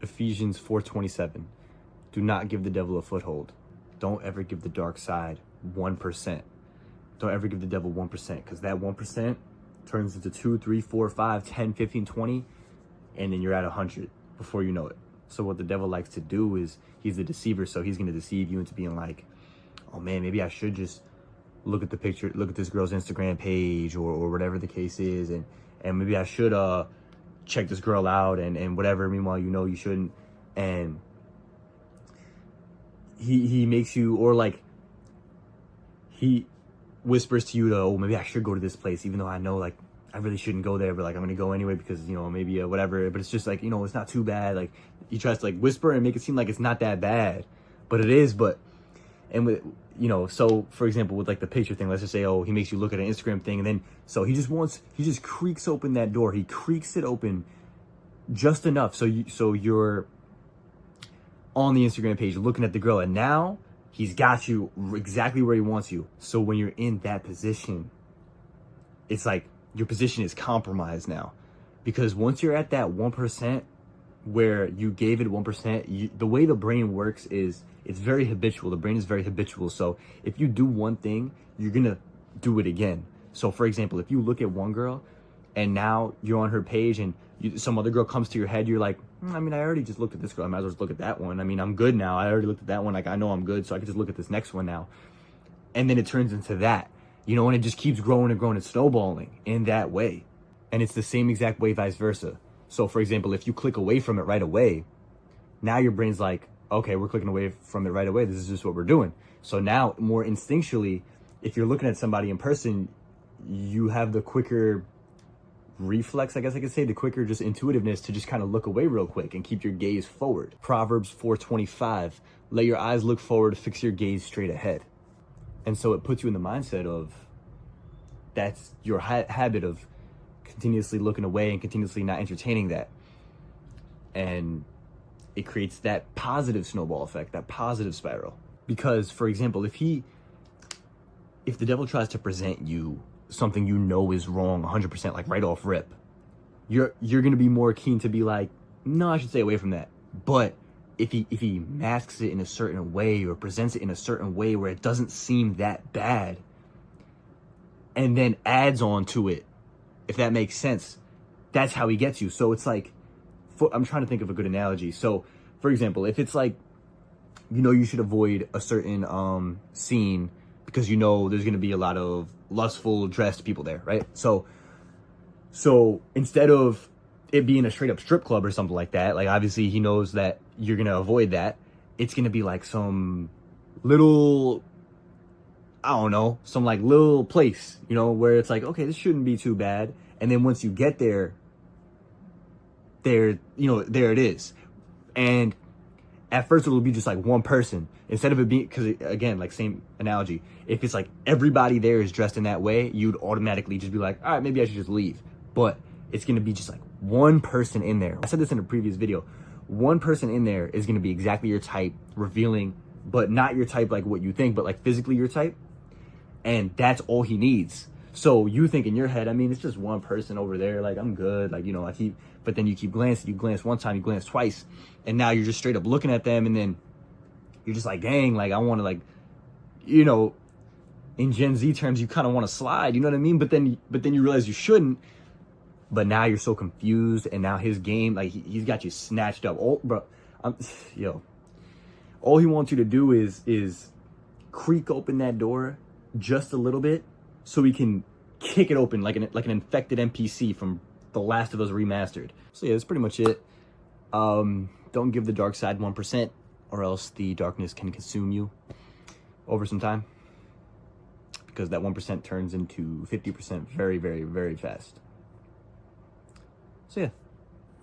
Ephesians 4:27. Do not give the devil a foothold. Don't ever give the dark side 1%. Don't ever give the devil 1%, because that 1% turns into 2, 3, 4, 5, 10, 15, 20, and then you're at 100 before you know it. So what the devil likes to do is, he's a deceiver, so he's going to deceive you into being like, oh man, maybe I should just look at the picture, look at this girl's Instagram page, or whatever the case is, and maybe I should check this girl out and whatever. Meanwhile, you know you shouldn't. And he makes you, or like he whispers to you to, oh, maybe I should go to this place, even though I know like I really shouldn't go there, but like I'm gonna go anyway because, you know, maybe whatever. But it's just like, you know, it's not too bad. Like he tries to like whisper and make it seem like it's not that bad, but it is. But and with, you know, so for example, with like the picture thing, let's just say, oh, he makes you look at an Instagram thing, and then so he just creaks open that door. He creaks it open just enough so you're on the Instagram page looking at the girl, and now he's got you exactly where he wants you. So when you're in that position, it's like your position is compromised now, because once you're at that 1% where you gave it 1%, the way the brain works is it's very habitual. The brain is very habitual. So if you do one thing, you're gonna do it again. So for example, if you look at one girl and now you're on her page and some other girl comes to your head, you're like, I mean, I already just looked at this girl, I might as well just look at that one. I mean, I'm good now. I already looked at that one. Like, I know I'm good, so I can just look at this next one now. And then it turns into that, you know, and it just keeps growing and growing and snowballing in that way. And it's the same exact way, vice versa. So for example, if you click away from it right away, now your brain's like, okay, we're clicking away from it right away. This is just what we're doing. So now, more instinctually, if you're looking at somebody in person, you have the quicker reflex, I guess I could say, the quicker just intuitiveness to just kind of look away real quick and keep your gaze forward. Proverbs 4:25, let your eyes look forward, fix your gaze straight ahead. And so it puts you in the mindset of, that's your habit of continuously looking away and continuously not entertaining that. And it creates that positive snowball effect, that positive spiral. Because, for example, if the devil tries to present you something you know is wrong 100%, like right off rip, you're going to be more keen to be like, no, I should stay away from that. But if he masks it in a certain way or presents it in a certain way where it doesn't seem that bad, and then adds on to it, if that makes sense, that's how he gets you. So it's like, I'm trying to think of a good analogy. So for example, if it's like, you know, you should avoid a certain scene because you know there's going to be a lot of lustful dressed people there, right? So instead of it being a straight up strip club or something like that, like obviously he knows that you're going to avoid that. It's going to be like some little, I don't know, some like little place, you know, where it's like, okay, this shouldn't be too bad. And then once you get there, you know, there it is. And at first it'll be just like one person, instead of it being, because again, like same analogy, if it's like everybody there is dressed in that way, you'd automatically just be like, all right, maybe I should just leave. But it's going to be just like one person in there. I said this in a previous video. One person in there is going to be exactly your type, revealing, but not your type like what you think, but like physically your type. And that's all he needs. So you think in your head, I mean, it's just one person over there, like I'm good, like, you know, but then you keep glancing, you glance one time, you glance twice, and now you're just straight up looking at them, and then you're just like, dang, like I want to, like, you know, in Gen Z terms, you kind of want to slide, you know what I mean? But then you realize you shouldn't, but now you're so confused, and now his game, like he's got you snatched up. Oh, bro, all he wants you to do is creak open that door just a little bit, so we can kick it open like an infected NPC from The Last of Us Remastered. So yeah, that's pretty much it. Don't give the dark side 1%, or else the darkness can consume you over some time, because that 1% turns into 50% very, very, very fast. So yeah.